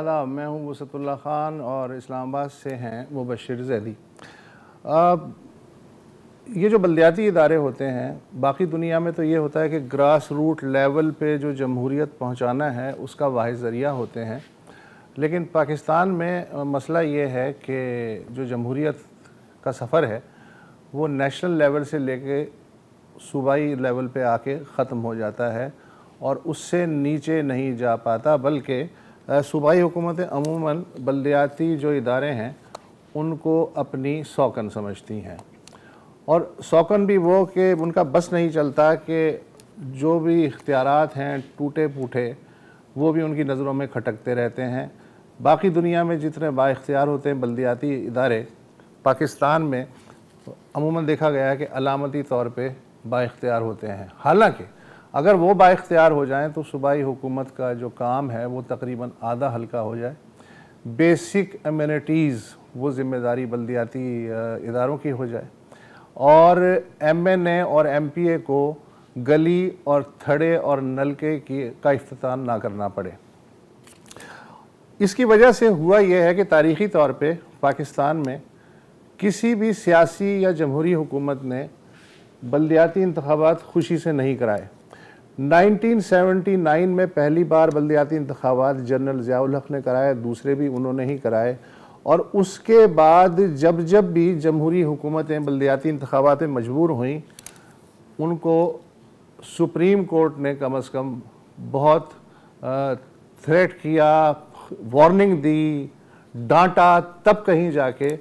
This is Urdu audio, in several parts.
آداب، میں ہوں وسعت اللہ خان اور اسلام آباد سے ہیں مبشر زیدی۔ یہ جو بلدیاتی ادارے ہوتے ہیں، باقی دنیا میں تو یہ ہوتا ہے کہ گراس روٹ لیول پہ جو جمہوریت پہنچانا ہے اس کا واحد ذریعہ ہوتے ہیں، لیکن پاکستان میں مسئلہ یہ ہے کہ جو جمہوریت کا سفر ہے وہ نیشنل لیول سے لے کے صوبائی لیول پہ آ کے ختم ہو جاتا ہے اور اس سے نیچے نہیں جا پاتا، بلکہ صوبائی حکومتیں عموماً بلدیاتی جو ادارے ہیں ان کو اپنی سوکن سمجھتی ہیں، اور سوکن بھی وہ کہ ان کا بس نہیں چلتا کہ جو بھی اختیارات ہیں ٹوٹے پھوٹے وہ بھی ان کی نظروں میں کھٹکتے رہتے ہیں۔ باقی دنیا میں جتنے با اختیار ہوتے ہیں بلدیاتی ادارے، پاکستان میں عموماً دیکھا گیا ہے کہ علامتی طور پہ با اختیار ہوتے ہیں، حالانکہ اگر وہ با اختیار ہو جائیں تو صوبائی حکومت کا جو کام ہے وہ تقریباً آدھا ہلکا ہو جائے، بیسک ایمینٹیز وہ ذمہ داری بلدیاتی اداروں کی ہو جائے، اور ایم این اے اور ایم پی اے کو گلی اور تھڑے اور نلکے کا افتتاح نہ کرنا پڑے۔ اس کی وجہ سے ہوا یہ ہے کہ تاریخی طور پہ پاکستان میں کسی بھی سیاسی یا جمہوری حکومت نے بلدیاتی انتخابات خوشی سے نہیں کرائے۔ 1979 میں پہلی بار بلدیاتی انتخابات جنرل ضیاء الحق نے کرائے، دوسرے بھی انہوں نے ہی کرائے، اور اس کے بعد جب بھی جمہوری حکومتیں بلدیاتی انتخابات میں مجبور ہوئیں، ان کو سپریم کورٹ نے کم از کم بہت تھریٹ کیا، وارننگ دی، ڈانٹا، تب کہیں جا کے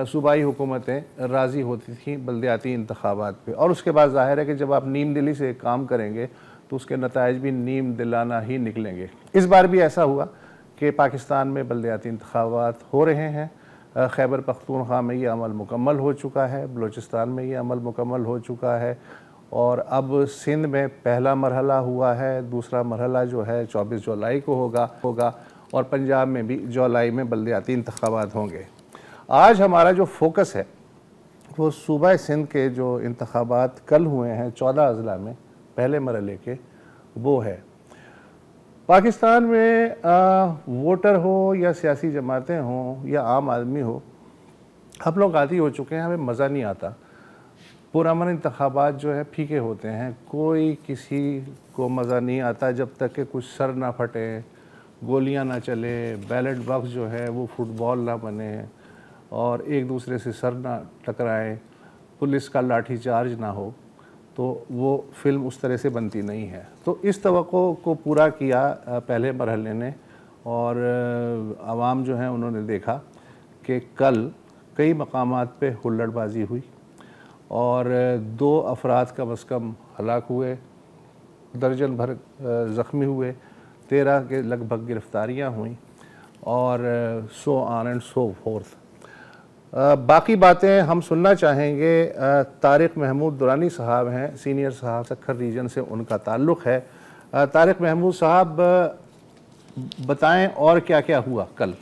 صوبائی حکومتیں راضی ہوتی تھیں بلدیاتی انتخابات پہ۔ اور اس کے بعد ظاہر ہے کہ جب آپ نیم دلی سے کام کریں گے تو اس کے نتائج بھی نیم دلانہ ہی نکلیں گے۔ اس بار بھی ایسا ہوا کہ پاکستان میں بلدیاتی انتخابات ہو رہے ہیں۔ خیبر پختونخوا میں یہ عمل مکمل ہو چکا ہے، بلوچستان میں یہ عمل مکمل ہو چکا ہے، اور اب سندھ میں پہلا مرحلہ ہوا ہے، دوسرا مرحلہ جو ہے 24 جولائی کو ہوگا، اور پنجاب میں بھی جولائی میں بلدیاتی انتخابات ہوں گے۔ آج ہمارا جو فوکس ہے وہ صوبہ سندھ کے جو انتخابات کل ہوئے ہیں 14 اضلاع میں پہلے مرحلے کے، وہ ہے۔ پاکستان میں ووٹر ہو یا سیاسی جماعتیں ہوں یا عام آدمی ہو، ہم لوگ عادی ہو چکے ہیں، ہمیں مزہ نہیں آتا۔ پرامن انتخابات جو ہے پھیکے ہوتے ہیں، کوئی کسی کو مزہ نہیں آتا جب تک کہ کچھ سر نہ پھٹے، گولیاں نہ چلے، بیلٹ باکس جو ہے وہ فٹ بال نہ بنے، اور ایک دوسرے سے سر نہ ٹکرائیں، پولیس کا لاٹھی چارج نہ ہو، تو وہ فلم اس طرح سے بنتی نہیں ہے۔ تو اس توقع کو پورا کیا پہلے مرحلے نے، اور عوام جو ہیں انہوں نے دیکھا کہ کل کئی مقامات پہ ہلڑ بازی ہوئی، اور 2 افراد کم از کم ہلاک ہوئے، درجن بھر زخمی ہوئے، 13 کے لگ بھگ گرفتاریاں ہوئیں، اور سو آن اینڈ سو فورتھ۔ باقی باتیں ہم سننا چاہیں گے، طارق محمود درانی صاحب ہیں، سینئر صاحب سکھر ریجن سے ان کا تعلق ہے۔ طارق محمود صاحب بتائیں اور کیا کیا ہوا کل؟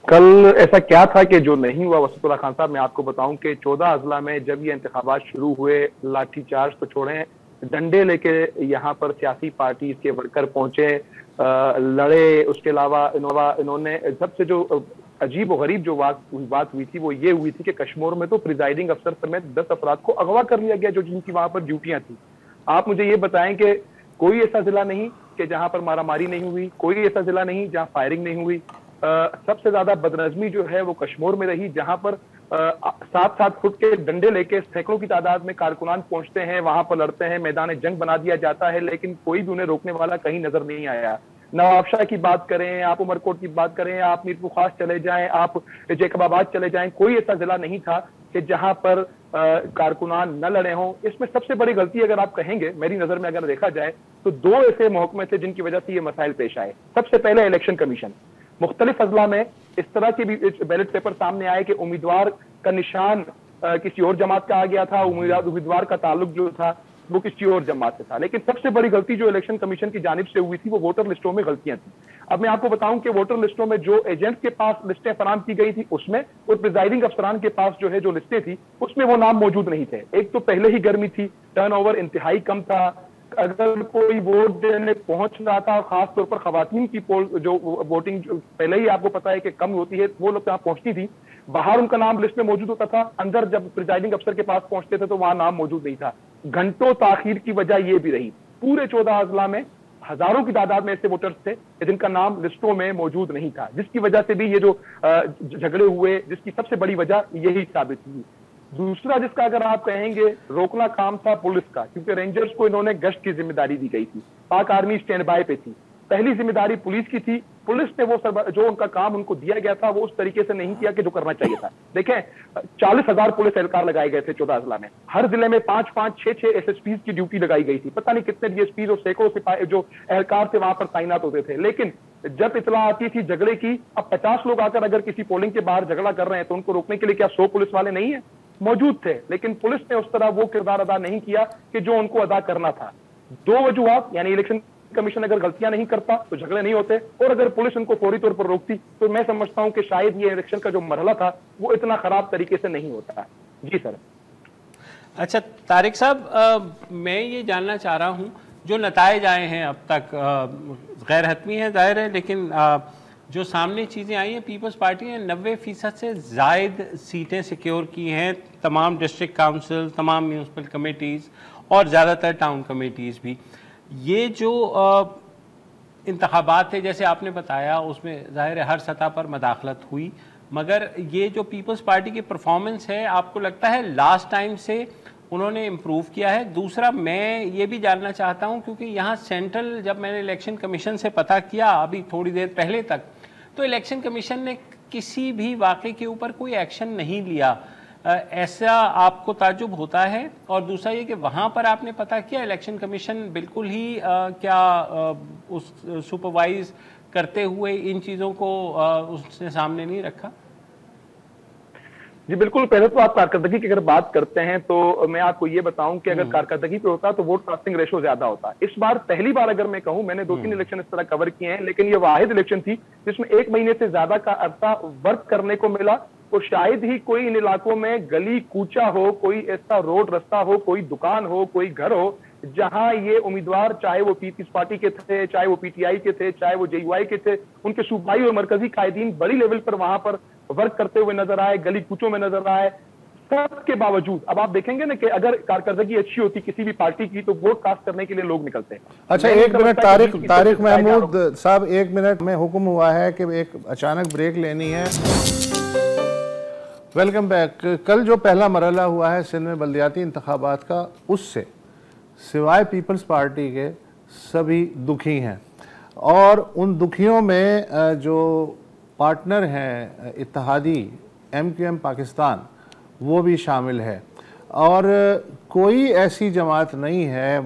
کل ایسا کیا تھا کہ جو نہیں ہوا وسعت اللہ خان صاحب؟ میں آپ کو بتاؤں کہ 14 اضلاع میں جب یہ انتخابات شروع ہوئے، لاٹھی چارج تو چھوڑیں، ڈنڈے لے کے یہاں پر سیاسی پارٹیز کے ورکر پہنچے، لڑے۔ اس کے علاوہ انہوں نے سب سے جو عجیب و غریب جو بات ہوئی تھی وہ یہ ہوئی تھی کہ کشمور میں تو پریزائڈنگ افسر سمیت 10 افراد کو اغوا کر لیا گیا جو جن کی وہاں پر ڈیوٹیاں تھیں۔ آپ مجھے یہ بتائیں کہ کوئی ایسا ضلع نہیں کہ جہاں پر مارا ماری نہیں ہوئی، کوئی ایسا ضلع نہیں جہاں فائرنگ نہیں ہوئی۔ سب سے زیادہ بدنظمی جو ہے وہ کشمور میں رہی، جہاں پر 7-7 فٹ کے ڈنڈے لے کے سینکڑوں کی تعداد میں کارکنان پہنچتے ہیں، وہاں پر لڑتے ہیں، میدان جنگ بنا دیا جاتا ہے، لیکن کوئی بھی انہیں روکنے والا کہیں نظر نہیں آیا۔ نواب شاہ کی بات کریں، آپ عمر کوٹ کی بات کریں، آپ میر خاص چلے جائیں، آپ جیکب آباد چلے جائیں، کوئی ایسا ضلع نہیں تھا کہ جہاں پر کارکنان نہ لڑے ہوں۔ اس میں سب سے بڑی غلطی اگر آپ کہیں گے، میری نظر میں اگر دیکھا جائے تو 2 ایسے محکمے تھے جن کی وجہ سے یہ مسائل پیش آئے۔ سب سے پہلے الیکشن کمیشن، مختلف اضلاع میں اس طرح کے بھی بیلٹ پیپر سامنے آئے کہ امیدوار کا نشان کسی اور جماعت کا آ گیا تھا، امیدوار کا تعلق جو تھا وہ کسی اور جماعت سے تھا۔ لیکن سب سے بڑی غلطی جو الیکشن کمیشن کی جانب سے ہوئی تھی وہ ووٹر لسٹوں میں غلطیاں تھیں۔ اب میں آپ کو بتاؤں کہ ووٹر لسٹوں میں جو ایجنٹ کے پاس لسٹیں فراہم کی گئی تھی اس میں، اور پریزائڈنگ افسران کے پاس جو ہے جو لسٹیں تھی اس میں وہ نام موجود نہیں تھے۔ ایک تو پہلے ہی گرمی تھی، ٹرن اوور انتہائی کم تھا، اگر کوئی ووٹ دینے پہنچ رہا تھا، خاص طور پر خواتین کی پول جو ووٹنگ پہلے ہی آپ کو پتا ہے کہ کم ہوتی ہے، وہ لوگ یہاں پہنچتی تھی، باہر ان کا نام لسٹ میں موجود ہوتا تھا، اندر جب پریزائڈنگ افسر کے پاس پہنچتے تھے تو وہاں نام موجود نہیں تھا. گھنٹوں تاخیر کی وجہ یہ بھی رہی. پورے 14 اضلاع میں ہزاروں کی تعداد میں ایسے ووٹرز تھے جن کا نام لسٹوں میں موجود نہیں تھا، جس کی وجہ سے بھی یہ جو جھگڑے ہوئے، جس کی سب سے بڑی وجہ یہی ثابت ہوئی. دوسرا جس کا اگر آپ کہیں گے روکنا کام تھا پولیس کا، کیونکہ رینجرز کو انہوں نے گشت کی ذمہ داری دی گئی تھی، پاک آرمی اسٹینڈ بائی پہ تھی. پہلی ذمہ داری پولیس کی تھی، پولیس نے وہ جو ان کا کام ان کو دیا گیا تھا وہ اس طریقے سے نہیں کیا کہ جو کرنا چاہیے تھا. دیکھیں 40,000 پولیس اہلکار لگائے گئے تھے 14 اضلاع میں، ہر ضلع میں 5-5 6-6 ایس ایس پیز کی ڈیوٹی لگائی گئی تھی. پتہ نہیں کتنے ڈی ایس پیز اور سینکڑوں سپاہی جو اہلکار تھے وہاں پر تعینات ہوتے تھے. لیکن جب اطلاع آتی تھی جھگڑے کی، اب 50 لوگ آ کر اگر کسی پولنگ کے باہر جھگڑا کر رہے ہیں تو ان کو روکنے کے لیے کیا 100 پولیس والے نہیں ہیں؟ موجود تھے، لیکن پولیس نے اس طرح وہ کردار ادا نہیں کیا کہ جو ان کو ادا کرنا تھا. 2 وجوہات، یعنی الیکشن کمیشن اگر غلطیاں نہیں کرتا تو جھگڑے نہیں ہوتے، اور اگر پولیس ان کو فوری طور پر روکتی تو میں سمجھتا ہوں کہ شاید یہ الیکشن کا جو مرحلہ تھا وہ اتنا خراب طریقے سے نہیں ہوتا. جی سر. اچھا طارق صاحب، میں یہ جاننا چاہ رہا ہوں جو نتائج آئے ہیں اب تک، غیر حتمی ہیں ظاہر ہے، لیکن جو سامنے چیزیں آئی ہیں، پیپلز پارٹی نے 90% سے زائد سیٹیں سیکیور کی ہیں، تمام ڈسٹرکٹ کاؤنسل، تمام میونسپل کمیٹیز اور زیادہ تر ٹاؤن کمیٹیز بھی. یہ جو انتخابات تھے جیسے آپ نے بتایا اس میں ظاہر ہے ہر سطح پر مداخلت ہوئی، مگر یہ جو پیپلز پارٹی کی پرفارمنس ہے آپ کو لگتا ہے لاسٹ ٹائم سے انہوں نے امپروو کیا ہے؟ دوسرا میں یہ بھی جاننا چاہتا ہوں کیونکہ یہاں سینٹرل جب میں نے الیکشن کمیشن سے پتہ کیا ابھی تھوڑی دیر پہلے تک، تو الیکشن کمیشن نے کسی بھی واقعے کے اوپر کوئی ایکشن نہیں لیا. ایسا آپ کو تعجب ہوتا ہے؟ اور دوسرا یہ کہ وہاں پر آپ نے پتہ کیا الیکشن کمیشن بالکل ہی کیا اس سپروائز کرتے ہوئے ان چیزوں کو اس نے سامنے نہیں رکھا؟ جی بالکل. پہلے تو آپ کارکردگی کی اگر بات کرتے ہیں تو میں آپ کو یہ بتاؤں کہ اگر کارکردگی پہ ہوتا تو ووٹ کاسٹنگ ریشو زیادہ ہوتا. اس بار پہلی بار اگر میں کہوں، میں نے 2-3 الیکشن اس طرح کور کیے ہیں، لیکن یہ واحد الیکشن تھی جس میں 1 مہینے سے زیادہ کا عرصہ ورک کرنے کو ملا. تو شاید ہی کوئی ان علاقوں میں گلی کوچا ہو، کوئی ایسا روڈ رستہ ہو، کوئی دکان ہو، کوئی گھر ہو جہاں یہ امیدوار، چاہے وہ پیپلز پارٹی کے تھے، چاہے وہ پی ٹی آئی کے تھے، چاہے وہ جے یو آئی کے تھے، ان کے صوبائی اور مرکزی قائدین بڑی لیول پر وہاں پر ورک کرتے ہوئے نظر آئے، گلی کوچوں میں نظر آئے. سب کے باوجود اب آپ دیکھیں گے نا کہ اگر کارکردگی اچھی ہوتی کسی بھی پارٹی کی تو ووٹ کاسٹ کرنے کے لیے لوگ نکلتے ہیں. اچھا 1 منٹ طارق محمود صاحب، 1 منٹ میں حکم ہوا ہے کہ ایک اچانک بریک لینی ہے. Welcome back. کل جو پہلا مرحلہ ہوا ہے سندھ میں بلدیاتی انتخابات کا، اس سے سوائے پیپلز پارٹی کے سبھی دکھی ہیں، اور ان دکھیوں میں جو پارٹنر ہیں اتحادی MQM پاکستان وہ بھی شامل ہے، اور کوئی ایسی جماعت نہیں ہے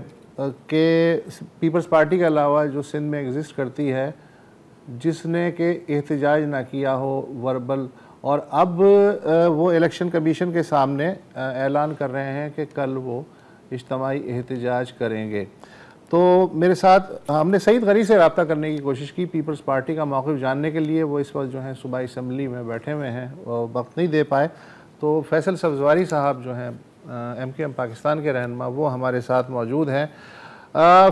کہ پیپلز پارٹی کے علاوہ جو سندھ میں ایگزسٹ کرتی ہے جس نے کہ احتجاج نہ کیا ہو وربل. اور اب وہ الیکشن کمیشن کے سامنے اعلان کر رہے ہیں کہ کل وہ اجتماعی احتجاج کریں گے. تو میرے ساتھ ہم نے سعید غری سے رابطہ کرنے کی کوشش کی پیپلز پارٹی کا موقف جاننے کے لیے. وہ اس وقت جو ہیں صوبائی اسمبلی میں بیٹھے ہوئے ہیں، وقت نہیں دے پائے. تو فیصل سبزواری صاحب جو ہیں MQM پاکستان کے رہنما، وہ ہمارے ساتھ موجود ہیں.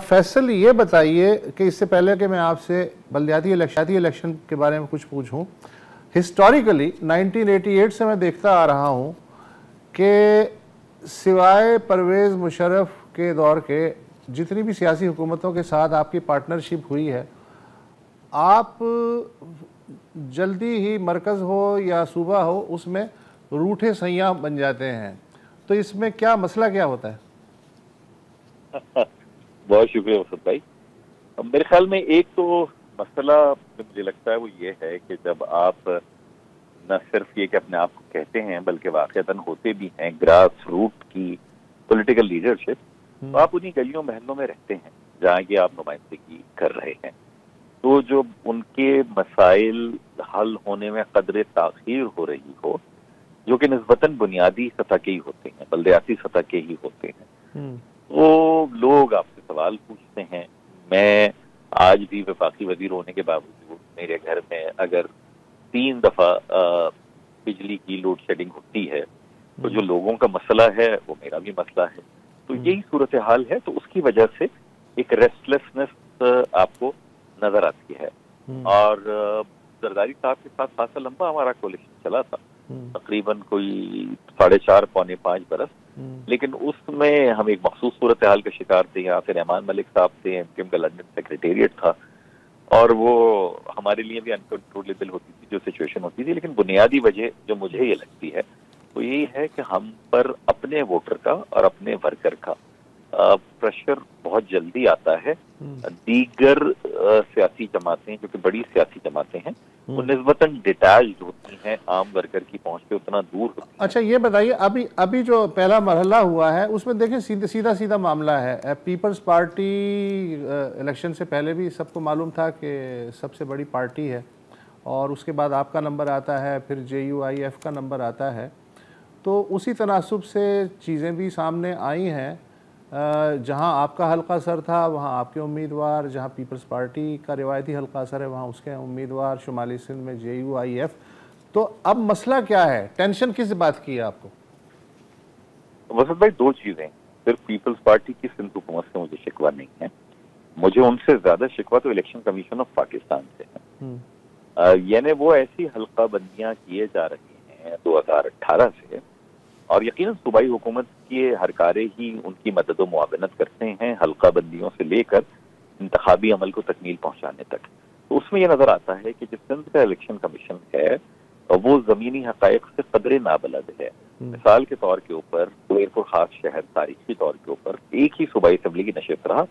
فیصل یہ بتائیے کہ اس سے پہلے کہ میں آپ سے بلدیاتی الیکشن کے بارے میں کچھ پوچھوں، ہسٹوریکلی 1988 سے میں دیکھتا آ رہا ہوں کہ سوائے پرویز مشرف کے دور کے جتنی بھی سیاسی حکومتوں کے ساتھ آپ کی پارٹنرشپ ہوئی ہے، آپ جلدی ہی مرکز ہو یا صوبہ ہو اس میں روٹھے سیاں بن جاتے ہیں. تو اس میں کیا مسئلہ کیا ہوتا ہے؟ بہت شکریہ وسط بھائی. میرے خیال میں ایک تو مسئلہ مجھے لگتا ہے وہ یہ ہے کہ جب آپ نہ صرف یہ کہ اپنے آپ کو کہتے ہیں بلکہ واقعتاً ہوتے بھی ہیں گراس روٹ کی پولیٹیکل لیڈرشپ، تو آپ انہی گلیوں محلوں میں رہتے ہیں جہاں کہ آپ نمائندگی کر رہے ہیں. تو جو ان کے مسائل حل ہونے میں قدر تاخیر ہو رہی ہو، جو کہ نسبتاً بنیادی سطح کے ہی ہوتے ہیں، بلدیاتی سطح کے ہی ہوتے ہیں، وہ لوگ آپ سے سوال پوچھتے ہیں. میں آج بھی وفاقی وزیر ہونے کے باوجود میرے گھر میں اگر 3 دفعہ بجلی کی لوڈ شیڈنگ ہوتی ہے تو جو لوگوں کا مسئلہ ہے وہ میرا بھی مسئلہ ہے. تو یہی صورتحال ہے. تو اس کی وجہ سے ایک ریسٹلیسنس آپ کو نظر آتی ہے. اور زرداری صاحب کے ساتھ خاصا لمبا ہمارا کولیشن چلا تھا, تقریباً کوئی 4.5 پونے 5 برس, لیکن اس میں ہم ایک مخصوص صورتحال کا شکار تھے. یہاں پھر امان ملک صاحب تھے, MKM کا لندن سیکریٹریٹ تھا, اور وہ ہمارے لیے بھی انکنٹرولبل ہوتی تھی جو سچویشن ہوتی تھی. لیکن بنیادی وجہ جو مجھے یہ لگتی ہے وہ یہی ہے کہ ہم پر اپنے ووٹر کا اور اپنے ورکر کا پریشر بہت جلدی آتا ہے. دیگر سیاسی جماعتیں جو کہ بڑی سیاسی جماعتیں ہیں وہ نسبتاً ڈیٹیچڈ ہوتی ہیں, عام ورکر کی پہنچ پہ اتنا دور ہوتی ہیں. اچھا یہ بتائیے, ابھی جو پہلا مرحلہ ہوا ہے اس میں دیکھیں سیدھا معاملہ ہے. پیپلز پارٹی الیکشن سے پہلے بھی سب کو معلوم تھا کہ سب سے بڑی پارٹی ہے, اور اس کے بعد آپ کا نمبر آتا ہے, پھر JUIF کا نمبر آتا ہے. تو اسی تناسب سے چیزیں بھی سامنے آئی ہیں. جہاں آپ کا حلقہ سر تھا وہاں آپ کے امیدوار, جہاں پیپلز پارٹی کا روایتی حلقہ سر ہے وہاں اس کے امیدوار, شمالی سندھ میں JUIF. تو اب مسئلہ کیا ہے, ٹینشن کس بات کی ہے آپ کو؟ وسط بھائی, دو چیزیں. صرف پیپلز پارٹی کی سندھ حکومت سے مجھے شکوہ نہیں ہے, مجھے ان سے زیادہ شکوہ تو الیکشن کمیشن آف پاکستان سے ہے. یعنی وہ ایسی حلقہ بندیاں کیے جا رہی ہیں 2018 سے, اور یقیناً صوبائی حکومت کے ہر کارے ہی ان کی مدد و معاونت کرتے ہیں حلقہ بندیوں سے لے کر انتخابی عمل کو تکمیل پہنچانے تک. تو اس میں یہ نظر آتا ہے کہ جو سندھ کا الیکشن کمیشن ہے وہ زمینی حقائق سے قدرے نابلد ہے. مثال کے طور کے اوپر میرپور خاص شہر تاریخی طور کے اوپر ایک ہی صوبائی اسمبلی کی نشست رہا,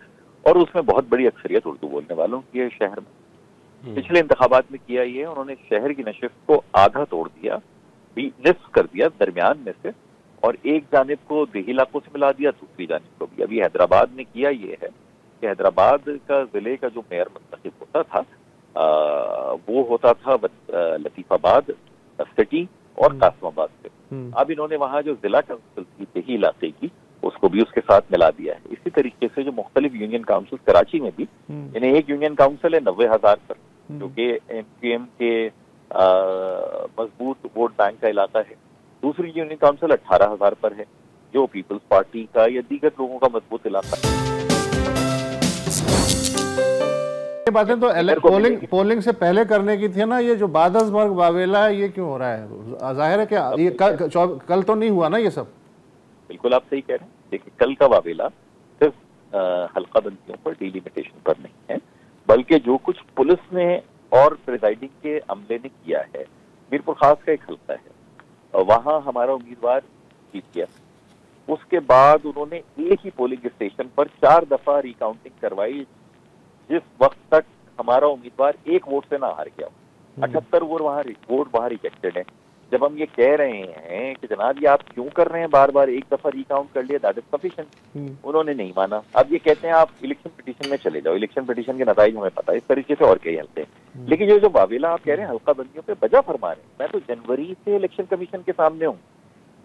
اور اس میں بہت بڑی اکثریت اردو بولنے والوں کی ہے شہر میں. پچھلے انتخابات میں کیا یہ, انہوں نے شہر کی نشست کو آدھا توڑ دیا, نصف کر دیا درمیان میں سے, اور ایک جانب کو دیہی علاقوں سے ملا دیا, دوسری جانب کو بھی. ابھی حیدرآباد میں کیا یہ ہے کہ حیدرآباد کا ضلع کا جو میئر منتخب ہوتا تھا وہ ہوتا تھا لطیف آباد سٹی اور قاسم آباد سے. اب انہوں نے وہاں جو ضلع کونسل تھی دیہی علاقے کی اس کو بھی اس کے ساتھ ملا دیا ہے. اسی طریقے سے جو مختلف یونین کاؤنسل کراچی میں بھی, یعنی ایک یونین کاؤنسل ہے 90,000 پر جو کہ MKM کے مضبوط ووٹ بینک کا علاقہ ہے, دوسری یونین کاؤنسل 18,000 پر ہے جو پیپلز پارٹی کا یا دیگر لوگوں کا مضبوط علاقہ ہے. یہ باتیں تو پولنگ سے پہلے کرنے کی تھی نا, یہ جو بعد از مرگ واویلا ہے یہ کیوں ہو رہا ہے؟ ظاہر ہے کہ یہ کل تو نہیں ہوا نا یہ سب. بالکل آپ صحیح کہہ رہے ہیں. دیکھیں کل کا واویلا صرف حلقہ بندیوں پر ڈیلیمیٹیشن پر نہیں ہے, بلکہ جو کچھ پولیس نے اور پریزائڈنگ کے عملے نے کیا ہے. میرپور خاص کا ایک حلقہ ہے, وہاں ہمارا امیدوار جیت گیا. اس کے بعد انہوں نے ایک ہی پولنگ اسٹیشن پر 4 دفعہ ریکاؤنٹنگ کروائی, جس وقت تک ہمارا امیدوار ایک ووٹ سے نہ ہار گیا. 78 ووٹ وہاں ریجیکٹڈ ہیں. جب ہم یہ کہہ رہے ہیں کہ جناب یہ آپ کیوں کر رہے ہیں بار بار, ایک دفعہ ریکاؤنٹ کر لیا دیٹ از سفیشینٹ, انہوں نے نہیں مانا. اب یہ کہتے ہیں آپ الیکشن پٹیشن میں چلے جاؤ, الیکشن پٹیشن کے نتائج ہمیں پتا ہے, اس طریقے سے اور کئی حلقے ہیں. لیکن یہ جو واویلا آپ کہہ رہے ہیں حلقہ بندیوں پہ بجا فرما رہے ہیں, میں تو جنوری سے الیکشن کمیشن کے سامنے ہوں.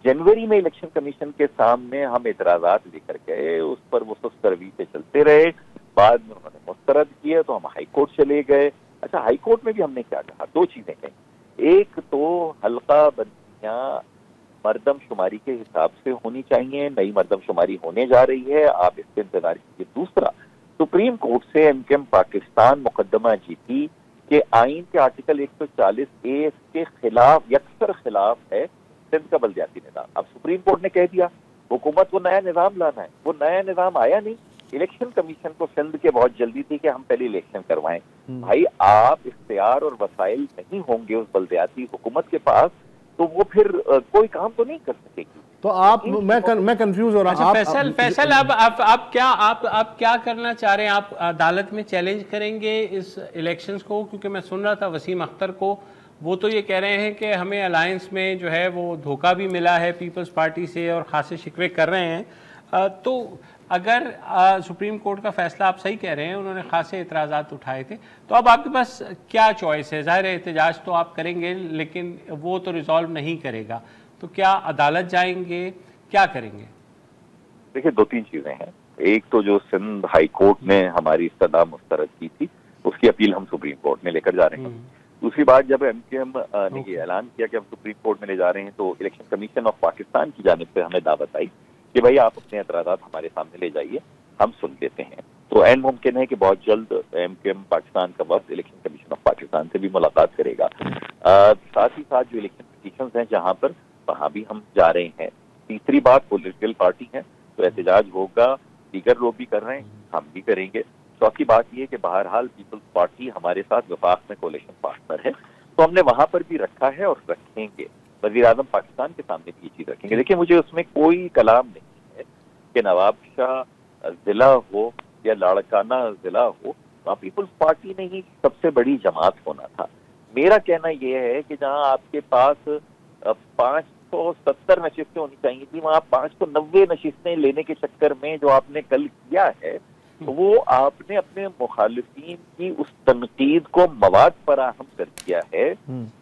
جنوری میں الیکشن کمیشن کے سامنے ہم اعتراضات لے کر گئے, اس پر وہ سست روی سے چلتے رہے, بعد میں انہوں نے مسترد کیا تو ہم ہائی کورٹ چلے گئے. اچھا ہائی کورٹ میں بھی ہم نے کیا کہا, 2 چیزیں کہیں. ایک تو حلقہ بندیاں مردم شماری کے حساب سے ہونی چاہیے, نئی مردم شماری ہونے جا رہی ہے, آپ اس سے انتظار کیجیے. دوسرا, سپریم کورٹ سے MKM پاکستان مقدمہ جیتی کہ آئین کے آرٹیکل 140A کے خلاف یکسر خلاف ہے سندھ کا بلدیاتی نظام. اب سپریم کورٹ نے کہہ دیا حکومت کو نیا نظام لانا ہے, وہ نیا نظام آیا نہیں. الیکشن کمیشن کو سندھ کے بہت جلدی تھی کہ ہم پہلے الیکشن کروائیں. بھائی آپ اختیار اور وسائل نہیں ہوں گے اس بلدیاتی حکومت کے پاس تو وہ پھر کوئی کام تو نہیں کر سکے گی. تو آپ میں کنفیوز ہو رہا ہوں. فیصل آپ کیا کرنا چاہ رہے ہیں؟ آپ عدالت میں چیلنج کریں گے اس الیکشنز کو؟ کیونکہ میں سن رہا تھا وسیم اختر کو, وہ تو یہ کہہ رہے ہیں کہ ہمیں الائنس میں جو ہے وہ دھوکہ بھی ملا ہے پیپلز پارٹی سے اور خاصے شکوے کر رہے ہیں. تو اگر سپریم کورٹ کا فیصلہ, آپ صحیح کہہ رہے ہیں, انہوں نے خاصے اعتراضات اٹھائے تھے, تو اب آپ کے پاس کیا چوائس ہے؟ ظاہر ہے احتجاج تو آپ کریں گے لیکن وہ تو ریزالو نہیں کرے گا, تو کیا عدالت جائیں گے, کیا کریں گے؟ دیکھیں 2-3 چیزیں ہیں. ایک تو جو سندھ ہائی کورٹ نے ہماری استدعا مسترد کی تھی اس کی اپیل ہم سپریم کورٹ میں لے کر جا رہے ہیں. دوسری بات, جب MKM نے یہ اعلان کیا کہ ہم سپریم کورٹ میں لے جا رہے ہیں تو الیکشن کمیشن آف پاکستان کی جانب سے ہمیں دعوت آئی کہ بھائی آپ اپنے اعتراضات ہمارے سامنے لے جائیے, ہم سن لیتے ہیں. تو تو این ممکن ہے کہ بہت جلد MQM پاکستان کا وفد الیکشن کمیشن آف پاکستان سے بھی ملاقات کرے گا. ساتھ ہی ساتھ جو الیکشن پٹیشنز ہیں جہاں پر وہاں بھی ہم جا رہے ہیں. تیسری بات پولیٹیکل پارٹی ہے تو احتجاج ہوگا, دیگر لوگ بھی کر رہے ہیں, ہم بھی کریں گے. چوتھی بات یہ کہ بہرحال پیپلز پارٹی ہمارے ساتھ وفاق میں کولیشن پارٹنر ہے, تو ہم نے وہاں پر بھی رکھا ہے اور رکھیں گے. وزیر اعظم پاکستان کے سامنے بھی یہ چیز رکھیں گے. دیکھیں مجھے اس میں کوئی کلام نہیں ہے کہ نواب شاہ ضلع ہو یا لاڑکانہ ضلع ہو, وہاں پیپلز پارٹی نے ہی سب سے بڑی جماعت ہونا تھا. میرا کہنا یہ ہے کہ جہاں آپ کے پاس 570 نشستیں ہونی چاہیے تھی, وہاں 590 نشستیں لینے کے چکر میں جو آپ نے کل کیا ہے, وہ آپ نے اپنے مخالفین کی اس تنقید کو مواد فراہم کر دیا ہے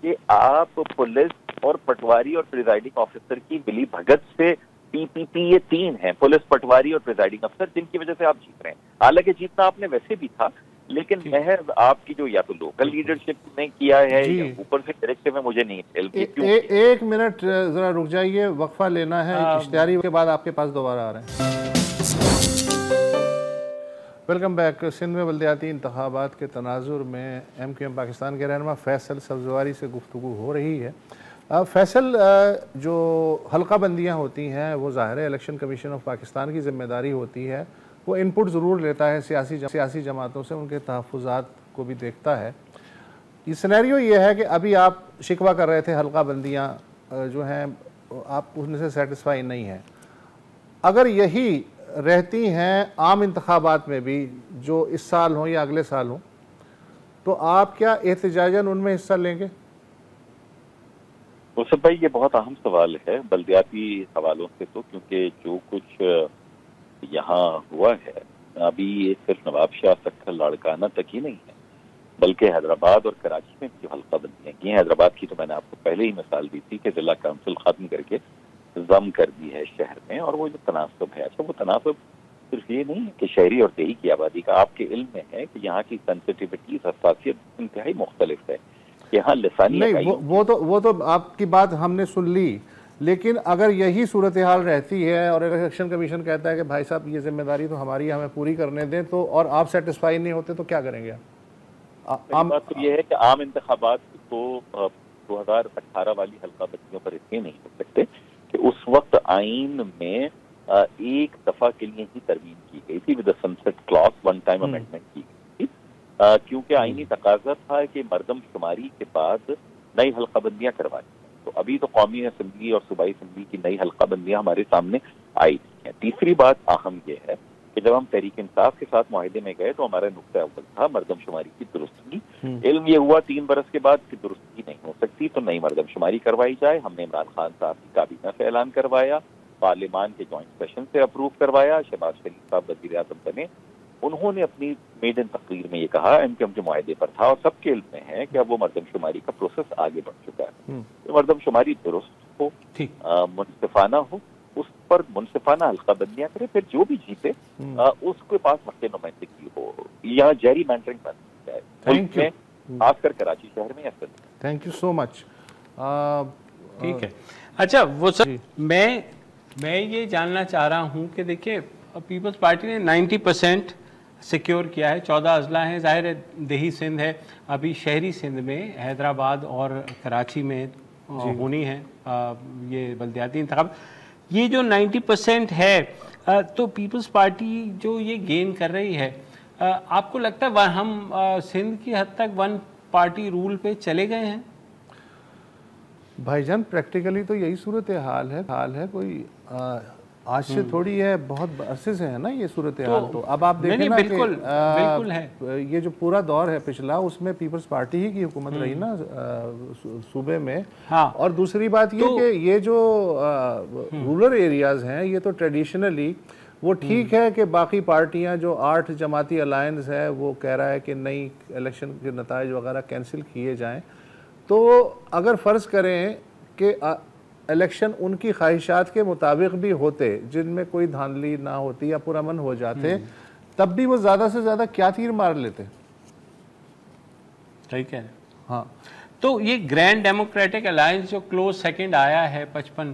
کہ آپ پولیس اور پٹواری اور پریزائڈنگ آفیسر کی ملی بھگت سے PPP یہ تین ہیں, پولیس, پٹواری اور پریزائڈنگ افسر, جن کی وجہ سے آپ جیت رہے ہیں. حالانکہ جیتنا آپ نے ویسے بھی تھا, لیکن محض آپ کی جو یا تو لوکل لیڈرشپ نے کیا ہے یا اوپر سے ڈائریکٹو ہے, مجھے نہیں علم. ایک منٹ ذرا رک جائیے, وقفہ لینا ہے اشتہاری کے بعد آپ کے پاس دوبارہ آ رہے ہیں. Welcome back. سندھ میں بلدیاتی انتخابات کے تناظر میں MQM پاکستان کے رہنما فیصل سبزواری سے گفتگو ہو رہی ہے. فیصل, جو حلقہ بندیاں ہوتی ہیں وہ ظاہر ہے الیکشن کمیشن آف پاکستان کی ذمہ داری ہوتی ہے, وہ ان پٹ ضرور لیتا ہے سیاسی جماعتوں سے, ان کے تحفظات کو بھی دیکھتا ہے. یہ سینیریو یہ ہے کہ ابھی آپ شکوہ کر رہے تھے حلقہ بندیاں جو ہیں آپ ان سے سیٹسفائی نہیں ہیں. اگر یہی رہتی ہیں عام انتخابات میں بھی, جو اس سال ہوں یا اگلے سال ہوں, تو آپ کیا احتجاجاً ان میں حصہ لیں گے؟ مصعب بھائی یہ بہت اہم سوال ہے بلدیاتی حوالوں سے, تو کیونکہ جو کچھ یہاں ہوا ہے ابھی یہ صرف نواب شاہ سکھل لاڑکانہ تک ہی نہیں ہے, بلکہ حیدرآباد اور کراچی میں بھی جو حلقہ بندیاں کی ہیں. حیدرآباد کی تو میں نے آپ کو پہلے ہی مثال دی تھی کہ ضلع کونسل ختم کر کے ضم کر دی ہے شہر میں, اور وہ جو تناسب ہے, اچھا وہ تناسب صرف یہ نہیں ہے کہ شہری اور دیہی کی آبادی کا. آپ کے علم میں ہے کہ یہاں کی سینسٹیوٹیز, حساسیت انتہائی مختلف ہے. یہاں لسانی نہیں, وہ تو آپ کی بات ہم نے سن لی, لیکن اگر یہی صورتحال رہتی ہے اور الیکشن کمیشن کہتا ہے کہ بھائی صاحب یہ ذمہ داری تو ہماری, ہمیں پوری کرنے دیں, تو اور آپ سیٹسفائی نہیں ہوتے تو کیا کریں گے آپ؟ بات تو یہ ہے کہ عام انتخابات تو 2018 والی حلقہ بندیوں پر اس لیے نہیں ہو سکتے کہ اس وقت آئین میں ایک دفعہ کے لیے ہی ترمیم کی گئی تھی, with sunset class, one time amendment کی گئی تھی, کیونکہ آئینی تقاضا تھا کہ مردم شماری کے بعد نئی حلقہ بندیاں کروائیں. تو ابھی تو قومی اسمبلی اور صوبائی اسمبلی کی نئی حلقہ بندیاں ہمارے سامنے آئی ہیں. تیسری بات اہم یہ ہے کہ جب ہم تحریک انصاف کے ساتھ معاہدے میں گئے تو ہمارا نقطہ اول تھا مردم شماری کی درستگی. علم یہ ہوا 3 برس کے بعد کہ درستگی نہیں ہو سکتی, تو نئی مردم شماری کروائی جائے. ہم نے عمران خان صاحب کی کابینہ سے اعلان کروایا, پارلیمان کے جوائنٹ سیشن سے اپروو کروایا, شہباز شریف صاحب وزیر اعظم بنے, انہوں نے اپنی میڈن تقریر میں یہ کہا, MQM کے معاہدے پر تھا اور سب کے علم میں ہے کہ اب وہ مردم شماری کا پروسیس آگے بڑھ چکا ہے. مردم شماری درست ہو, منصفانہ ہو, اس پر منصفانہ حلقہ بندیاں کرے, پھر جو بھی جیتے اس کے پاس وقت نمائندگی ہو. یہاں جیری مینٹرنگ بند جائے ملک میں, خاص کر کراچی شہر میں. تھینک یو سو مچ. ٹھیک ہے. اچھا وہ سر, میں یہ جاننا چاہ رہا ہوں کہ دیکھیں پیپلز پارٹی نے 90% سیکیور کیا ہے, 14 اضلاع ہیں, ظاہر ہے دیہی سندھ ہے, ابھی شہری سندھ میں حیدرآباد اور کراچی میں ہونی ہے یہ بلدیاتی انتخاب. یہ جو 90% ہے, تو پیپلز پارٹی جو یہ گین کر رہی ہے, آپ کو لگتا ہے ہم سندھ کی حد تک 1 پارٹی رول پہ چلے گئے ہیں؟ بھائی جان پریکٹیکلی تو یہی صورتحال ہے, کوئی آج سے تھوڑی ہے, بہت عرصے سے ہے نا یہ صورتحال. تو اب آپ دیکھیں نا کہ یہ جو پورا دور ہے پچھلا, اس میں پیپلز پارٹی ہی کی حکومت رہی نا صوبے میں. اور دوسری بات یہ کہ یہ جو رورل ایریاز ہیں یہ تو ٹریڈیشنلی وہ ٹھیک ہے کہ باقی پارٹیاں جو 8 جماعتی الائنس ہے وہ کہہ رہا ہے کہ نئی الیکشن کے نتائج وغیرہ کینسل کیے جائیں, تو اگر فرض کریں کہ الیکشن ان کی خواہشات کے مطابق بھی ہوتے, جن میں کوئی دھاندلی نہ ہوتی یا پرامن ہو جاتے, تب بھی وہ زیادہ سے زیادہ کیا تیر مار لیتے. ٹھیک ہے. ہاں, تو یہ گرینڈ ڈیموکریٹک الائنس جو کلوز سیکنڈ آیا ہے 55